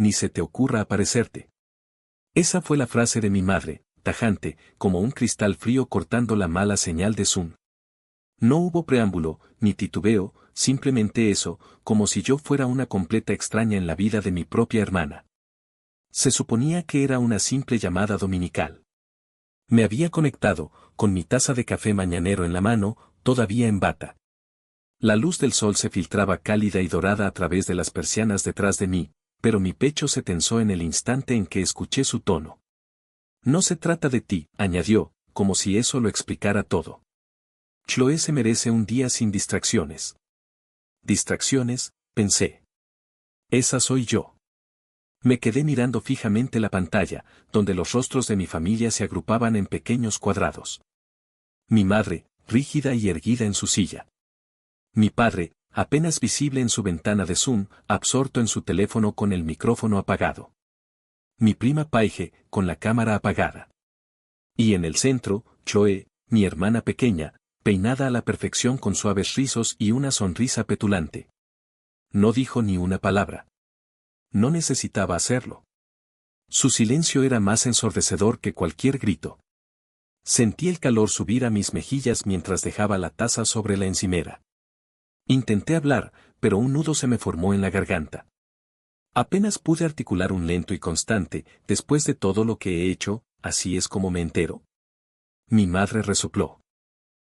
ni se te ocurra aparecerte. Esa fue la frase de mi madre, tajante, como un cristal frío cortando la mala señal de Sun. No hubo preámbulo, ni titubeo, simplemente eso, como si yo fuera una completa extraña en la vida de mi propia hermana. Se suponía que era una simple llamada dominical. Me había conectado, con mi taza de café mañanero en la mano, todavía en bata. La luz del sol se filtraba cálida y dorada a través de las persianas detrás de mí, pero mi pecho se tensó en el instante en que escuché su tono. No se trata de ti, añadió, como si eso lo explicara todo. Chloe se merece un día sin distracciones. Distracciones, pensé. Esa soy yo. Me quedé mirando fijamente la pantalla, donde los rostros de mi familia se agrupaban en pequeños cuadrados. Mi madre, rígida y erguida en su silla. Mi padre, apenas visible en su ventana de Zoom, absorto en su teléfono con el micrófono apagado. Mi prima Paige, con la cámara apagada. Y en el centro, Chloe, mi hermana pequeña, peinada a la perfección con suaves rizos y una sonrisa petulante. No dijo ni una palabra. No necesitaba hacerlo. Su silencio era más ensordecedor que cualquier grito. Sentí el calor subir a mis mejillas mientras dejaba la taza sobre la encimera. Intenté hablar, pero un nudo se me formó en la garganta. Apenas pude articular un lento y constante, después de todo lo que he hecho, así es como me entero. Mi madre resopló.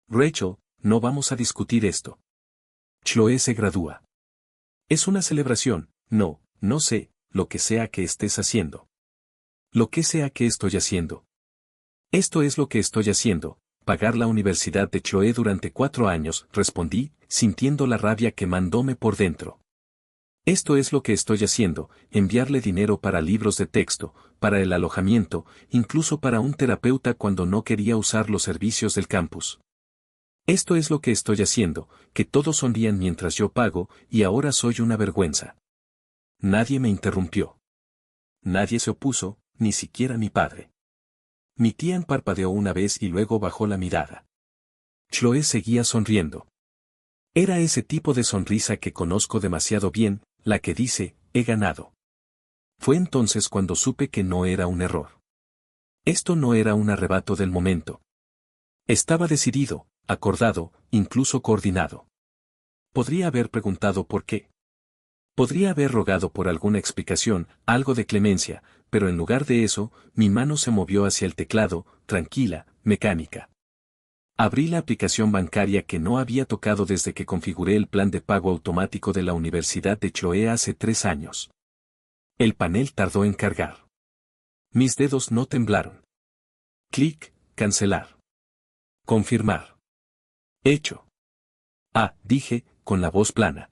Rachel, no vamos a discutir esto. Chloe se gradúa. Es una celebración, no sé, lo que sea que estés haciendo. Lo que sea que estoy haciendo. Esto es lo que estoy haciendo, pagar la universidad de Chloe durante 4 años, respondí, sintiendo la rabia quemándome por dentro. Esto es lo que estoy haciendo, enviarle dinero para libros de texto, para el alojamiento, incluso para un terapeuta cuando no quería usar los servicios del campus. Esto es lo que estoy haciendo, que todos sonrían mientras yo pago, y ahora soy una vergüenza. Nadie me interrumpió. Nadie se opuso, ni siquiera mi padre. Mi tía parpadeó una vez y luego bajó la mirada. Chloe seguía sonriendo. Era ese tipo de sonrisa que conozco demasiado bien, la que dice, he ganado. Fue entonces cuando supe que no era un error. Esto no era un arrebato del momento. Estaba decidido, acordado, incluso coordinado. Podría haber preguntado por qué. Podría haber rogado por alguna explicación, algo de clemencia, pero en lugar de eso, mi mano se movió hacia el teclado, tranquila, mecánica. Abrí la aplicación bancaria que no había tocado desde que configuré el plan de pago automático de la Universidad de Chloe hace 3 años. El panel tardó en cargar. Mis dedos no temblaron. Clic, cancelar. Confirmar. Hecho. Ah, dije, con la voz plana.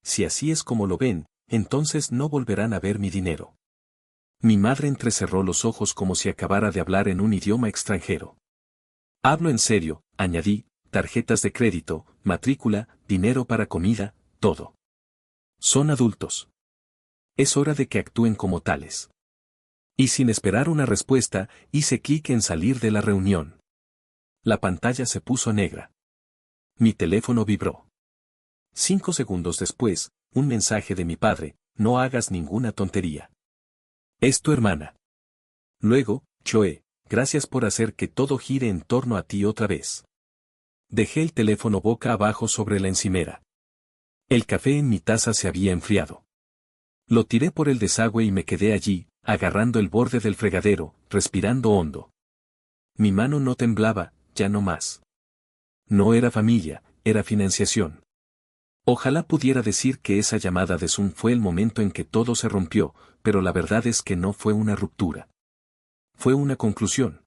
Si así es como lo ven, entonces no volverán a ver mi dinero. Mi madre entrecerró los ojos como si acabara de hablar en un idioma extranjero. Hablo en serio, añadí, tarjetas de crédito, matrícula, dinero para comida, todo. Son adultos. Es hora de que actúen como tales. Y sin esperar una respuesta, hice clic en salir de la reunión. La pantalla se puso negra. Mi teléfono vibró. 5 segundos después, un mensaje de mi padre, no hagas ninguna tontería. Es tu hermana. Luego, Chloe, gracias por hacer que todo gire en torno a ti otra vez. Dejé el teléfono boca abajo sobre la encimera. El café en mi taza se había enfriado. Lo tiré por el desagüe y me quedé allí, agarrando el borde del fregadero, respirando hondo. Mi mano no temblaba, ya no más. No era familia, era financiación. Ojalá pudiera decir que esa llamada de Zoom fue el momento en que todo se rompió, pero la verdad es que no fue una ruptura. Fue una conclusión.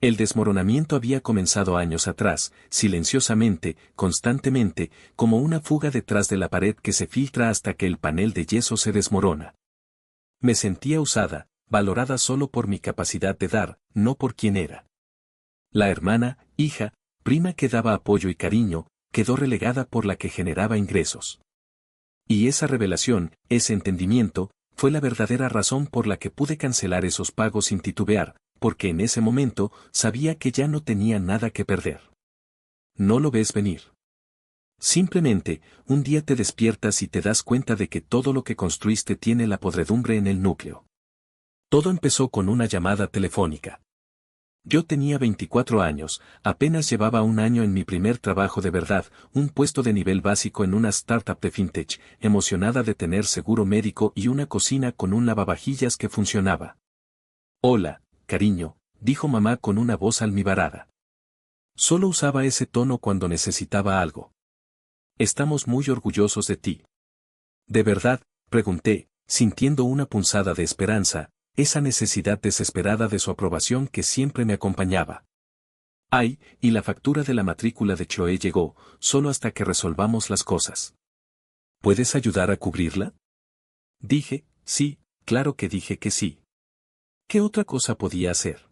El desmoronamiento había comenzado años atrás, silenciosamente, constantemente, como una fuga detrás de la pared que se filtra hasta que el panel de yeso se desmorona. Me sentía usada, valorada solo por mi capacidad de dar, no por quién era. La hermana, hija, prima que daba apoyo y cariño, quedó relegada por la que generaba ingresos. Y esa revelación, ese entendimiento, fue la verdadera razón por la que pude cancelar esos pagos sin titubear, porque en ese momento sabía que ya no tenía nada que perder. ¿No lo ves venir? Simplemente, un día te despiertas y te das cuenta de que todo lo que construiste tiene la podredumbre en el núcleo. Todo empezó con una llamada telefónica. Yo tenía 24 años, apenas llevaba un año en mi primer trabajo de verdad, un puesto de nivel básico en una startup de fintech, emocionada de tener seguro médico y una cocina con un lavavajillas que funcionaba. Hola, cariño, dijo mamá con una voz almibarada. Solo usaba ese tono cuando necesitaba algo. Estamos muy orgullosos de ti. ¿De verdad?, pregunté, sintiendo una punzada de esperanza, esa necesidad desesperada de su aprobación que siempre me acompañaba. Ay, y la factura de la matrícula de Chloe llegó, solo hasta que resolvamos las cosas. ¿Puedes ayudar a cubrirla? Dije, sí, claro que dije que sí. ¿Qué otra cosa podía hacer?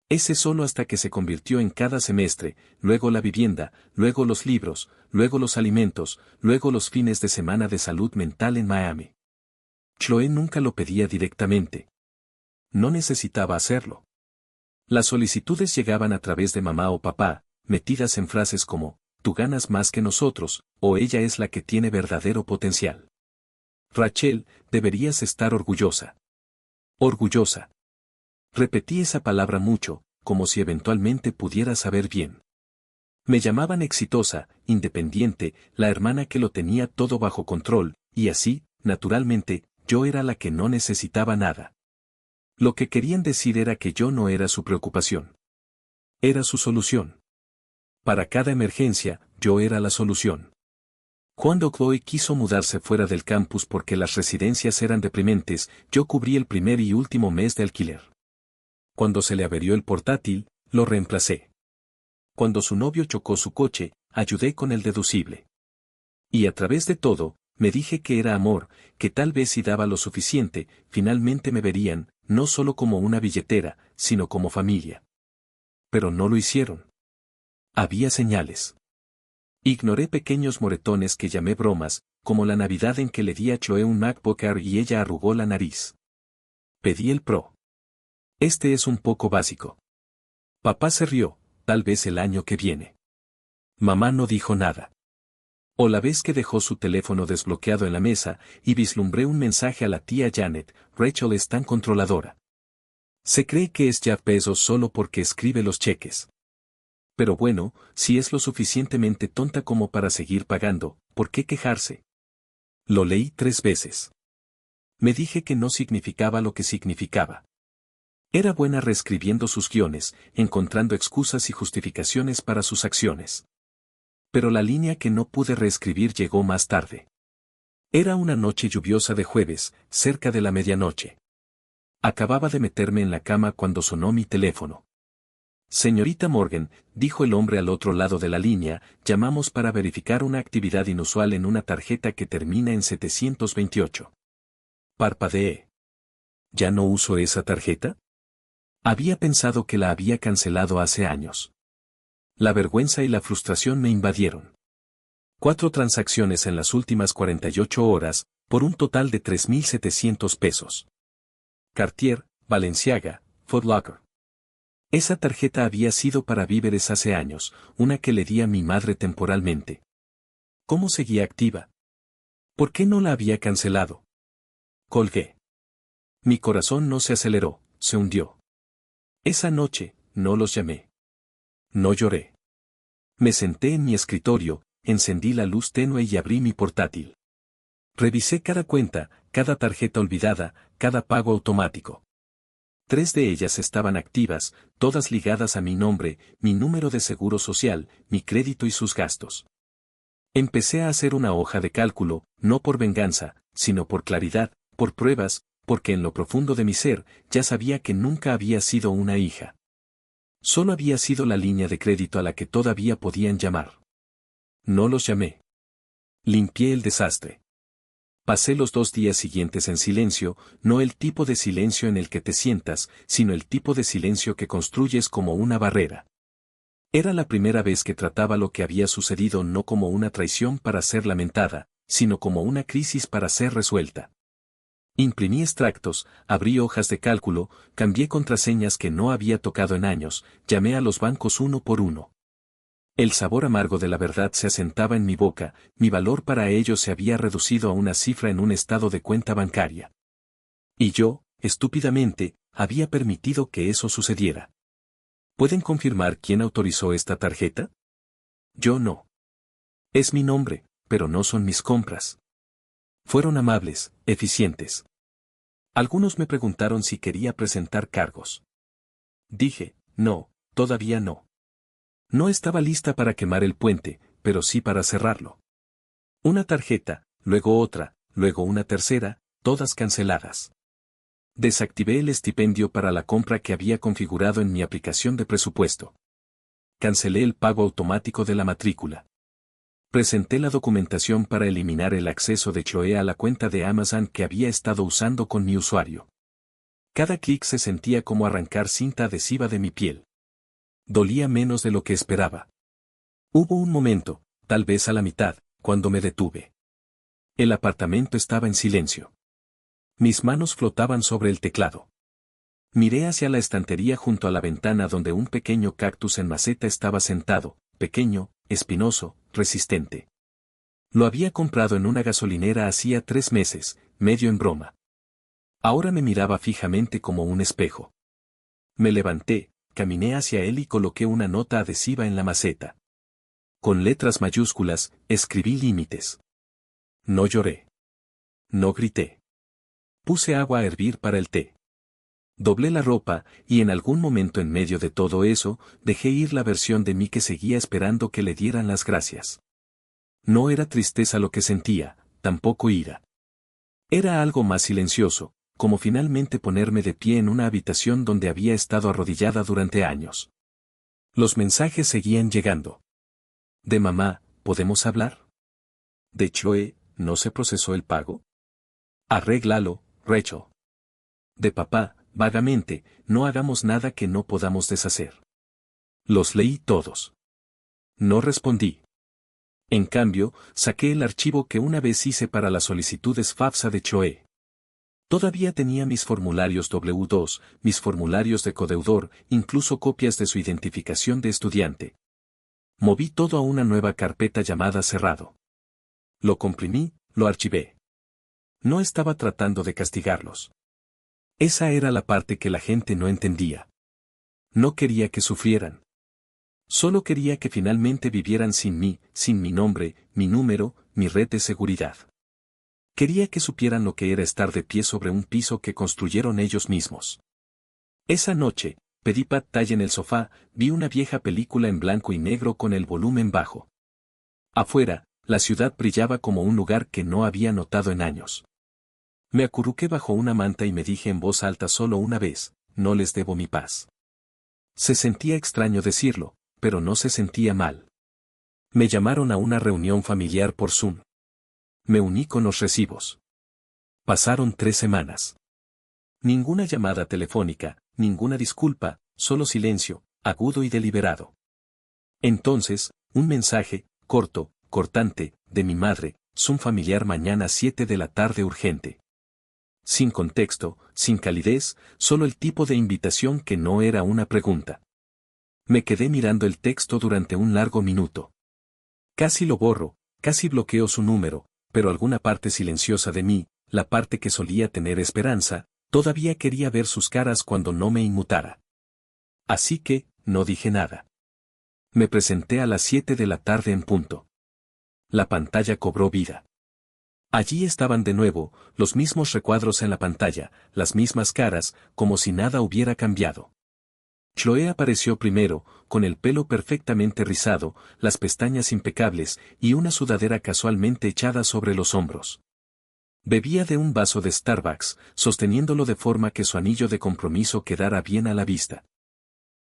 Ese solo hasta que se convirtió en cada semestre, luego la vivienda, luego los libros, luego los alimentos, luego los fines de semana de salud mental en Miami. Chloe nunca lo pedía directamente. No necesitaba hacerlo. Las solicitudes llegaban a través de mamá o papá, metidas en frases como, tú ganas más que nosotros, o ella es la que tiene verdadero potencial. Rachel, deberías estar orgullosa. Orgullosa. Repetí esa palabra mucho, como si eventualmente pudiera saber bien. Me llamaban exitosa, independiente, la hermana que lo tenía todo bajo control, y así, naturalmente, yo era la que no necesitaba nada. Lo que querían decir era que yo no era su preocupación. Era su solución. Para cada emergencia, yo era la solución. Cuando Chloe quiso mudarse fuera del campus porque las residencias eran deprimentes, yo cubrí el primer y último mes de alquiler. Cuando se le averió el portátil, lo reemplacé. Cuando su novio chocó su coche, ayudé con el deducible. Y a través de todo, me dije que era amor, que tal vez si daba lo suficiente, finalmente me verían, no solo como una billetera, sino como familia. Pero no lo hicieron. Había señales. Ignoré pequeños moretones que llamé bromas, como la Navidad en que le di a Chloe un MacBook Air y ella arrugó la nariz. Pedí el Pro. Este es un poco básico. Papá se rió, tal vez el año que viene. Mamá no dijo nada. O la vez que dejó su teléfono desbloqueado en la mesa y vislumbré un mensaje a la tía Janet, Rachel es tan controladora. Se cree que es Jeff Bezos solo porque escribe los cheques. Pero bueno, si es lo suficientemente tonta como para seguir pagando, ¿por qué quejarse? Lo leí 3 veces. Me dije que no significaba lo que significaba. Era buena reescribiendo sus guiones, encontrando excusas y justificaciones para sus acciones. Pero la línea que no pude reescribir llegó más tarde. Era una noche lluviosa de jueves, cerca de la medianoche. Acababa de meterme en la cama cuando sonó mi teléfono. Señorita Morgan, dijo el hombre al otro lado de la línea, llamamos para verificar una actividad inusual en una tarjeta que termina en 728. Parpadeé. ¿Ya no uso esa tarjeta? Había pensado que la había cancelado hace años. La vergüenza y la frustración me invadieron. 4 transacciones en las últimas 48 horas, por un total de 3.700 pesos. Cartier, Balenciaga, Foot Locker. Esa tarjeta había sido para víveres hace años, una que le di a mi madre temporalmente. ¿Cómo seguía activa? ¿Por qué no la había cancelado? Colgué. Mi corazón no se aceleró, se hundió. Esa noche, no los llamé. No lloré. Me senté en mi escritorio, encendí la luz tenue y abrí mi portátil. Revisé cada cuenta, cada tarjeta olvidada, cada pago automático. 3 de ellas estaban activas, todas ligadas a mi nombre, mi número de seguro social, mi crédito y sus gastos. Empecé a hacer una hoja de cálculo, no por venganza, sino por claridad, por pruebas, porque en lo profundo de mi ser, ya sabía que nunca había sido una hija. Solo había sido la línea de crédito a la que todavía podían llamar. No los llamé. Limpié el desastre. Pasé los 2 días siguientes en silencio, no el tipo de silencio en el que te sientas, sino el tipo de silencio que construyes como una barrera. Era la primera vez que trataba lo que había sucedido no como una traición para ser lamentada, sino como una crisis para ser resuelta. Imprimí extractos, abrí hojas de cálculo, cambié contraseñas que no había tocado en años, llamé a los bancos uno por uno. El sabor amargo de la verdad se asentaba en mi boca, mi valor para ello se había reducido a una cifra en un estado de cuenta bancaria. Y yo, estúpidamente, había permitido que eso sucediera. ¿Pueden confirmar quién autorizó esta tarjeta? Yo no. Es mi nombre, pero no son mis compras. Fueron amables, eficientes. Algunos me preguntaron si quería presentar cargos. Dije, no, todavía no. No estaba lista para quemar el puente, pero sí para cerrarlo. Una tarjeta, luego otra, luego una tercera, todas canceladas. Desactivé el estipendio para la compra que había configurado en mi aplicación de presupuesto. Cancelé el pago automático de la matrícula. Presenté la documentación para eliminar el acceso de Chloe a la cuenta de Amazon que había estado usando con mi usuario. Cada clic se sentía como arrancar cinta adhesiva de mi piel. Dolía menos de lo que esperaba. Hubo un momento, tal vez a la mitad, cuando me detuve. El apartamento estaba en silencio. Mis manos flotaban sobre el teclado. Miré hacia la estantería junto a la ventana donde un pequeño cactus en maceta estaba sentado, pequeño, espinoso, resistente. Lo había comprado en una gasolinera hacía 3 meses, medio en broma. Ahora me miraba fijamente como un espejo. Me levanté, caminé hacia él y coloqué una nota adhesiva en la maceta. Con letras mayúsculas, escribí límites. No lloré. No grité. Puse agua a hervir para el té. Doblé la ropa, y en algún momento en medio de todo eso, dejé ir la versión de mí que seguía esperando que le dieran las gracias. No era tristeza lo que sentía, tampoco ira. Era algo más silencioso, como finalmente ponerme de pie en una habitación donde había estado arrodillada durante años. Los mensajes seguían llegando. De mamá, ¿podemos hablar? De Chloe, ¿no se procesó el pago? Arréglalo, Rachel. De papá, vagamente, no hagamos nada que no podamos deshacer. Los leí todos. No respondí. En cambio, saqué el archivo que una vez hice para las solicitudes FAFSA de Chloe. Todavía tenía mis formularios W2, mis formularios de codeudor, incluso copias de su identificación de estudiante. Moví todo a una nueva carpeta llamada cerrado. Lo comprimí, lo archivé. No estaba tratando de castigarlos. Esa era la parte que la gente no entendía. No quería que sufrieran. Solo quería que finalmente vivieran sin mí, sin mi nombre, mi número, mi red de seguridad. Quería que supieran lo que era estar de pie sobre un piso que construyeron ellos mismos. Esa noche, pedí pad thai en el sofá, vi una vieja película en blanco y negro con el volumen bajo. Afuera, la ciudad brillaba como un lugar que no había notado en años. Me acurruqué bajo una manta y me dije en voz alta solo una vez, no les debo mi paz. Se sentía extraño decirlo, pero no se sentía mal. Me llamaron a una reunión familiar por Zoom. Me uní con los recibos. Pasaron 3 semanas. Ninguna llamada telefónica, ninguna disculpa, solo silencio, agudo y deliberado. Entonces, un mensaje, corto, cortante, de mi madre, Zoom familiar mañana 7 de la tarde urgente. Sin contexto, sin calidez, solo el tipo de invitación que no era una pregunta. Me quedé mirando el texto durante un largo minuto. Casi lo borro, casi bloqueo su número, pero alguna parte silenciosa de mí, la parte que solía tener esperanza, todavía quería ver sus caras cuando no me inmutara. Así que, no dije nada. Me presenté a las 7 de la tarde en punto. La pantalla cobró vida. Allí estaban de nuevo, los mismos recuadros en la pantalla, las mismas caras, como si nada hubiera cambiado. Chloe apareció primero, con el pelo perfectamente rizado, las pestañas impecables, y una sudadera casualmente echada sobre los hombros. Bebía de un vaso de Starbucks, sosteniéndolo de forma que su anillo de compromiso quedara bien a la vista.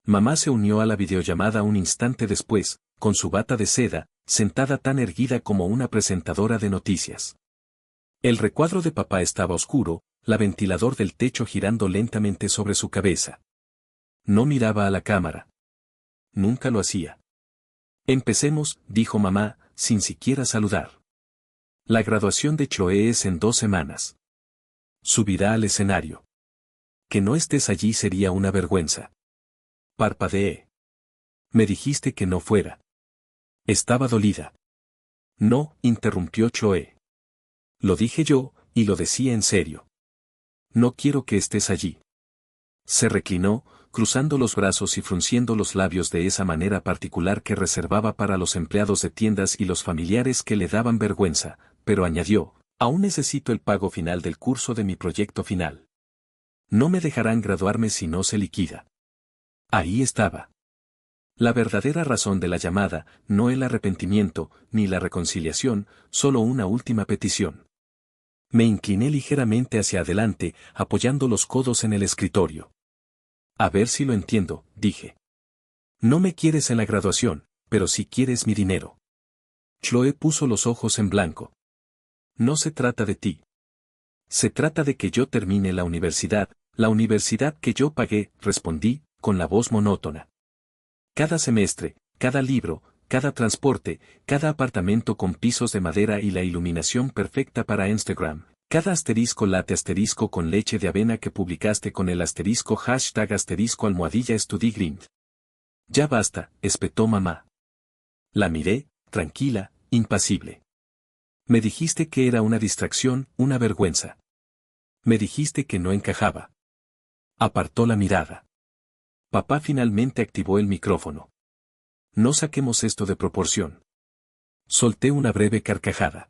Mamá se unió a la videollamada un instante después, con su bata de seda, sentada tan erguida como una presentadora de noticias. El recuadro de papá estaba oscuro, la ventilador del techo girando lentamente sobre su cabeza. No miraba a la cámara. Nunca lo hacía. Empecemos, dijo mamá, sin siquiera saludar. La graduación de Chloe es en 2 semanas. Subirá al escenario. Que no estés allí sería una vergüenza. Parpadeé. Me dijiste que no fuera. Estaba dolida. No, interrumpió Chloe. Lo dije yo, y lo decía en serio. No quiero que estés allí. Se reclinó, cruzando los brazos y frunciendo los labios de esa manera particular que reservaba para los empleados de tiendas y los familiares que le daban vergüenza, pero añadió, aún necesito el pago final del curso de mi proyecto final. No me dejarán graduarme si no se liquida. Ahí estaba. La verdadera razón de la llamada, no el arrepentimiento, ni la reconciliación, solo una última petición. Me incliné ligeramente hacia adelante, apoyando los codos en el escritorio. A ver si lo entiendo, dije. No me quieres en la graduación, pero sí quieres mi dinero. Chloe puso los ojos en blanco. No se trata de ti. Se trata de que yo termine la universidad que yo pagué, respondí, con la voz monótona. Cada semestre, cada libro, cada transporte, cada apartamento con pisos de madera y la iluminación perfecta para Instagram, cada asterisco latte asterisco con leche de avena que publicaste con el asterisco hashtag asterisco almohadilla StudyGrind. Ya basta, espetó mamá. La miré, tranquila, impasible. Me dijiste que era una distracción, una vergüenza. Me dijiste que no encajaba. Apartó la mirada. Papá finalmente activó el micrófono. No saquemos esto de proporción. Solté una breve carcajada.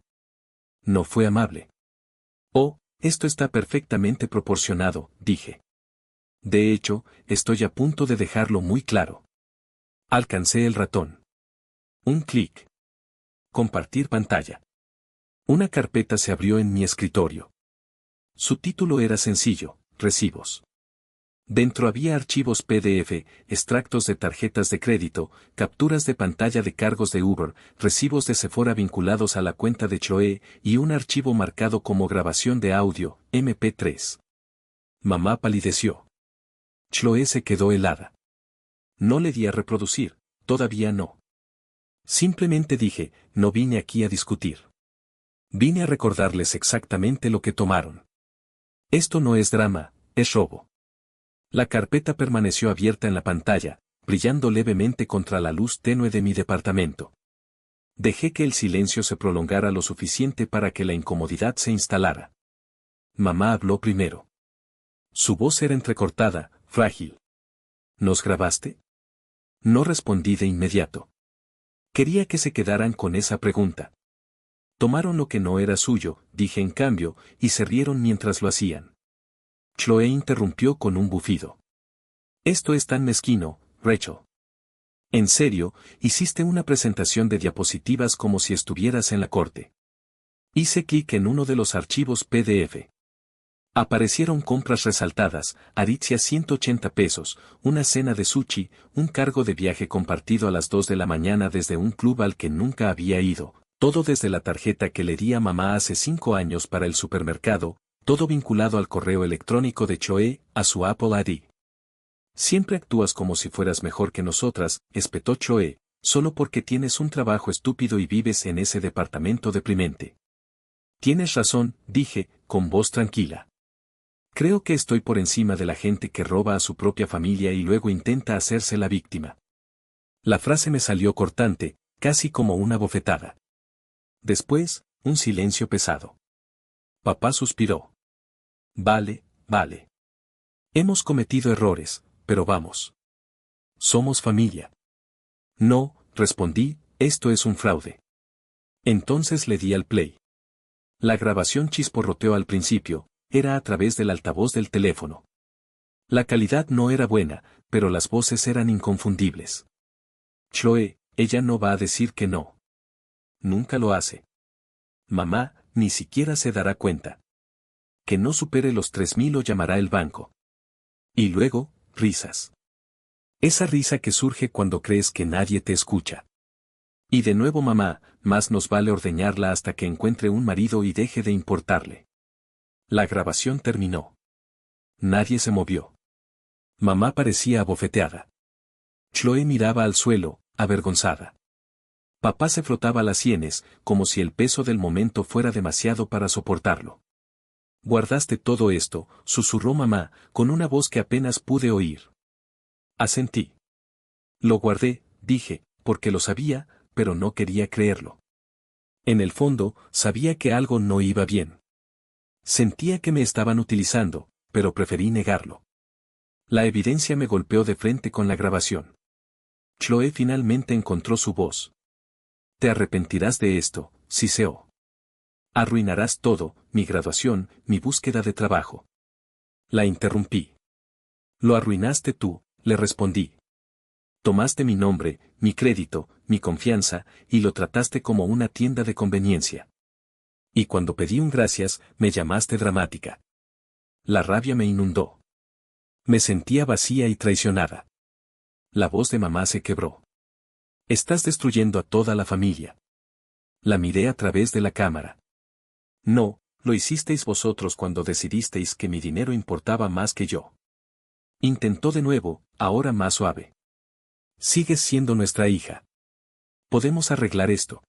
No fue amable. Oh, esto está perfectamente proporcionado, dije. De hecho, estoy a punto de dejarlo muy claro. Alcancé el ratón. Un clic. Compartir pantalla. Una carpeta se abrió en mi escritorio. Su título era sencillo, recibos. Dentro había archivos PDF, extractos de tarjetas de crédito, capturas de pantalla de cargos de Uber, recibos de Sephora vinculados a la cuenta de Chloe y un archivo marcado como grabación de audio, MP3. Mamá palideció. Chloe se quedó helada. No le di a reproducir, todavía no. Simplemente dije, no vine aquí a discutir. Vine a recordarles exactamente lo que tomaron. Esto no es drama, es robo. La carpeta permaneció abierta en la pantalla, brillando levemente contra la luz tenue de mi departamento. Dejé que el silencio se prolongara lo suficiente para que la incomodidad se instalara. Mamá habló primero. Su voz era entrecortada, frágil. ¿Nos grabaste? No respondí de inmediato. Quería que se quedaran con esa pregunta. Tomaron lo que no era suyo, dije en cambio, y se rieron mientras lo hacían. Chloe interrumpió con un bufido. Esto es tan mezquino, Rachel. En serio, hiciste una presentación de diapositivas como si estuvieras en la corte. Hice clic en uno de los archivos PDF. Aparecieron compras resaltadas, Aritzia 180 pesos, una cena de sushi, un cargo de viaje compartido a las 2 de la mañana desde un club al que nunca había ido, todo desde la tarjeta que le di a mamá hace 5 años para el supermercado, todo vinculado al correo electrónico de Chloe, a su Apple ID. Siempre actúas como si fueras mejor que nosotras, espetó Chloe, solo porque tienes un trabajo estúpido y vives en ese departamento deprimente. Tienes razón, dije, con voz tranquila. Creo que estoy por encima de la gente que roba a su propia familia y luego intenta hacerse la víctima. La frase me salió cortante, casi como una bofetada. Después, un silencio pesado. Papá suspiró. Vale, vale. Hemos cometido errores, pero vamos. Somos familia. No, respondí, esto es un fraude. Entonces le di al play. La grabación chisporroteó al principio, era a través del altavoz del teléfono. La calidad no era buena, pero las voces eran inconfundibles. Chloe, ella no va a decir que no. Nunca lo hace. Mamá, ni siquiera se dará cuenta. Que no supere los 3.000 o llamará el banco. Y luego, risas. Esa risa que surge cuando crees que nadie te escucha. Y de nuevo mamá, más nos vale ordeñarla hasta que encuentre un marido y deje de importarle. La grabación terminó. Nadie se movió. Mamá parecía abofeteada. Chloe miraba al suelo, avergonzada. Papá se frotaba las sienes, como si el peso del momento fuera demasiado para soportarlo. Guardaste todo esto, susurró mamá, con una voz que apenas pude oír. Asentí. Lo guardé, dije, porque lo sabía, pero no quería creerlo. En el fondo, sabía que algo no iba bien. Sentía que me estaban utilizando, pero preferí negarlo. La evidencia me golpeó de frente con la grabación. Chloe finalmente encontró su voz. Te arrepentirás de esto, Siseo. Arruinarás todo, mi graduación, mi búsqueda de trabajo. La interrumpí. Lo arruinaste tú, le respondí. Tomaste mi nombre, mi crédito, mi confianza, y lo trataste como una tienda de conveniencia. Y cuando pedí un gracias, me llamaste dramática. La rabia me inundó. Me sentía vacía y traicionada. La voz de mamá se quebró. Estás destruyendo a toda la familia. La miré a través de la cámara. No, lo hicisteis vosotros cuando decidisteis que mi dinero importaba más que yo. Intentó de nuevo, ahora más suave. Sigues siendo nuestra hija. Podemos arreglar esto.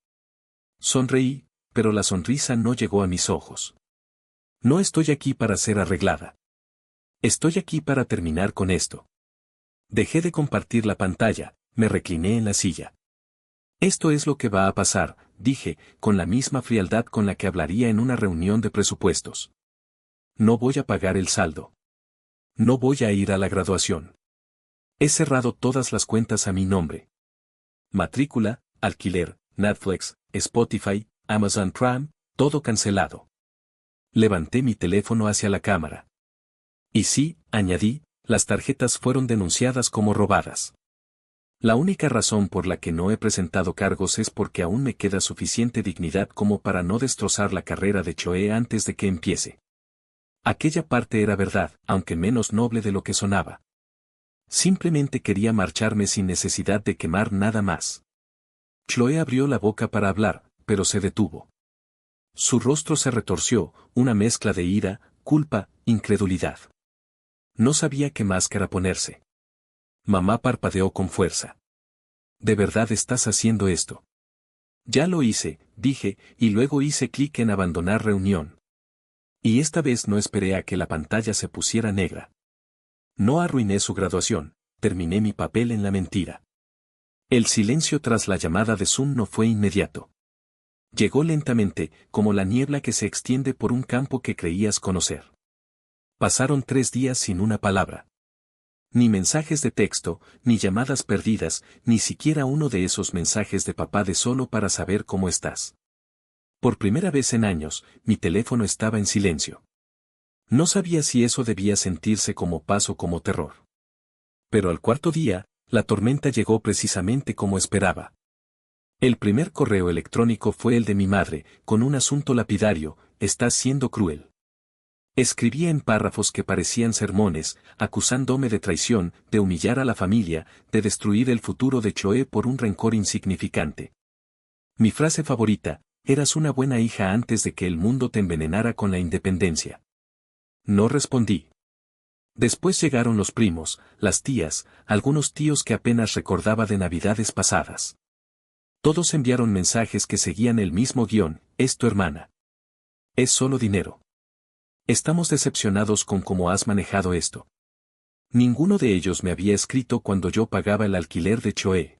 Sonreí, pero la sonrisa no llegó a mis ojos. No estoy aquí para ser arreglada. Estoy aquí para terminar con esto. Dejé de compartir la pantalla, me recliné en la silla. Esto es lo que va a pasar, dije, con la misma frialdad con la que hablaría en una reunión de presupuestos. No voy a pagar el saldo. No voy a ir a la graduación. He cerrado todas las cuentas a mi nombre. Matrícula, alquiler, Netflix, Spotify, Amazon Prime, todo cancelado. Levanté mi teléfono hacia la cámara. Y sí, añadí, las tarjetas fueron denunciadas como robadas. La única razón por la que no he presentado cargos es porque aún me queda suficiente dignidad como para no destrozar la carrera de Chloe antes de que empiece. Aquella parte era verdad, aunque menos noble de lo que sonaba. Simplemente quería marcharme sin necesidad de quemar nada más. Chloe abrió la boca para hablar, pero se detuvo. Su rostro se retorció, una mezcla de ira, culpa, incredulidad. No sabía qué máscara ponerse. Mamá parpadeó con fuerza. ¿De verdad estás haciendo esto? Ya lo hice, dije, y luego hice clic en abandonar reunión. Y esta vez no esperé a que la pantalla se pusiera negra. No arruiné su graduación, terminé mi papel en la mentira. El silencio tras la llamada de Zoom no fue inmediato. Llegó lentamente, como la niebla que se extiende por un campo que creías conocer. Pasaron 3 días sin una palabra. Ni mensajes de texto, ni llamadas perdidas, ni siquiera uno de esos mensajes de papá de solo para saber cómo estás. Por primera vez en años, mi teléfono estaba en silencio. No sabía si eso debía sentirse como paz o como terror. Pero al 4.º día, la tormenta llegó precisamente como esperaba. El primer correo electrónico fue el de mi madre, con un asunto lapidario: estás siendo cruel. Escribía en párrafos que parecían sermones, acusándome de traición, de humillar a la familia, de destruir el futuro de Chloe por un rencor insignificante. Mi frase favorita: eras una buena hija antes de que el mundo te envenenara con la independencia. No respondí. Después llegaron los primos, las tías, algunos tíos que apenas recordaba de navidades pasadas. Todos enviaron mensajes que seguían el mismo guión: es tu hermana. Es solo dinero. Estamos decepcionados con cómo has manejado esto. Ninguno de ellos me había escrito cuando yo pagaba el alquiler de Chloe.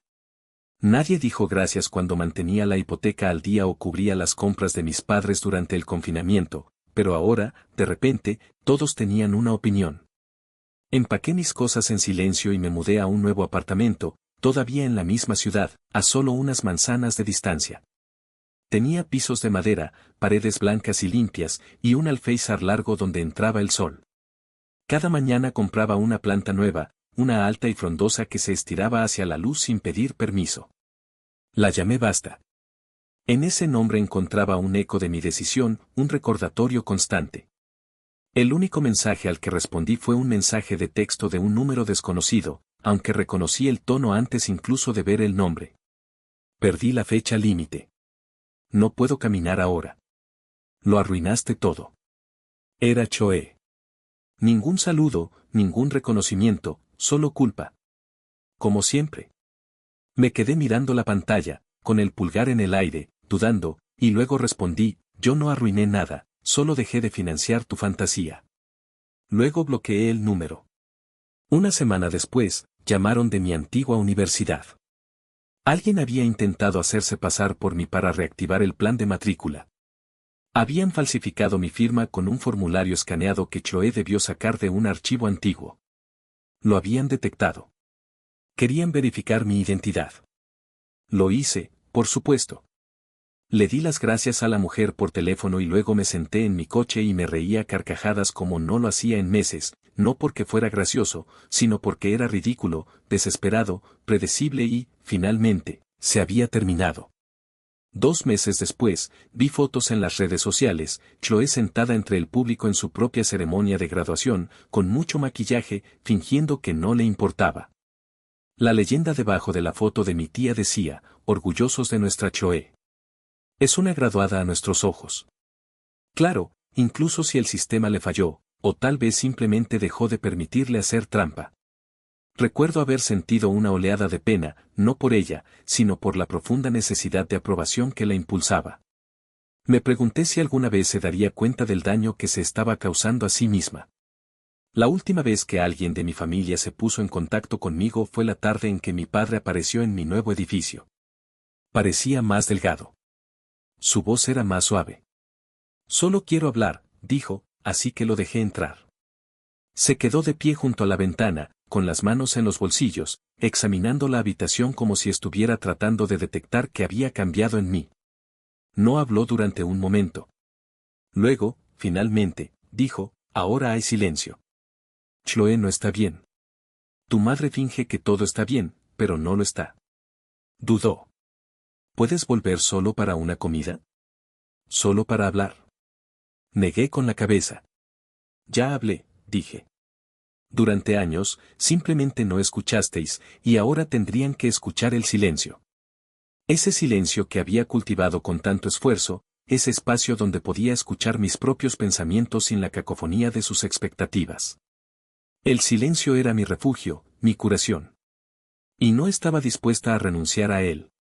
Nadie dijo gracias cuando mantenía la hipoteca al día o cubría las compras de mis padres durante el confinamiento, pero ahora, de repente, todos tenían una opinión. Empaqué mis cosas en silencio y me mudé a un nuevo apartamento, todavía en la misma ciudad, a solo unas manzanas de distancia. Tenía pisos de madera, paredes blancas y limpias, y un alféizar largo donde entraba el sol. Cada mañana compraba una planta nueva, una alta y frondosa que se estiraba hacia la luz sin pedir permiso. La llamé Basta. En ese nombre encontraba un eco de mi decisión, un recordatorio constante. El único mensaje al que respondí fue un mensaje de texto de un número desconocido, aunque reconocí el tono antes incluso de ver el nombre. Perdí la fecha límite. No puedo caminar ahora. Lo arruinaste todo. Era Chloe. Ningún saludo, ningún reconocimiento, solo culpa. Como siempre. Me quedé mirando la pantalla, con el pulgar en el aire, dudando, y luego respondí: yo no arruiné nada, solo dejé de financiar tu fantasía. Luego bloqueé el número. Una semana después, llamaron de mi antigua universidad. Alguien había intentado hacerse pasar por mí para reactivar el plan de matrícula. Habían falsificado mi firma con un formulario escaneado que Chloe debió sacar de un archivo antiguo. Lo habían detectado. Querían verificar mi identidad. Lo hice, por supuesto. Le di las gracias a la mujer por teléfono y luego me senté en mi coche y me reía a carcajadas como no lo hacía en meses, no porque fuera gracioso, sino porque era ridículo, desesperado, predecible y, finalmente, se había terminado. 2 meses después, vi fotos en las redes sociales, Chloe sentada entre el público en su propia ceremonia de graduación, con mucho maquillaje, fingiendo que no le importaba. La leyenda debajo de la foto de mi tía decía, orgullosos de nuestra Chloe. Es una graduada a nuestros ojos. Claro, incluso si el sistema le falló, o tal vez simplemente dejó de permitirle hacer trampa. Recuerdo haber sentido una oleada de pena, no por ella, sino por la profunda necesidad de aprobación que la impulsaba. Me pregunté si alguna vez se daría cuenta del daño que se estaba causando a sí misma. La última vez que alguien de mi familia se puso en contacto conmigo fue la tarde en que mi padre apareció en mi nuevo edificio. Parecía más delgado. Su voz era más suave. Solo quiero hablar, dijo, así que lo dejé entrar. Se quedó de pie junto a la ventana, con las manos en los bolsillos, examinando la habitación como si estuviera tratando de detectar qué había cambiado en mí. No habló durante un momento. Luego, finalmente, dijo, ahora hay silencio. Chloe no está bien. Tu madre finge que todo está bien, pero no lo está. Dudó. ¿Puedes volver solo para una comida? Solo para hablar. Negué con la cabeza. Ya hablé, dije. Durante años, simplemente no escuchasteis, y ahora tendrían que escuchar el silencio. Ese silencio que había cultivado con tanto esfuerzo, ese espacio donde podía escuchar mis propios pensamientos sin la cacofonía de sus expectativas. El silencio era mi refugio, mi curación. Y no estaba dispuesta a renunciar a él.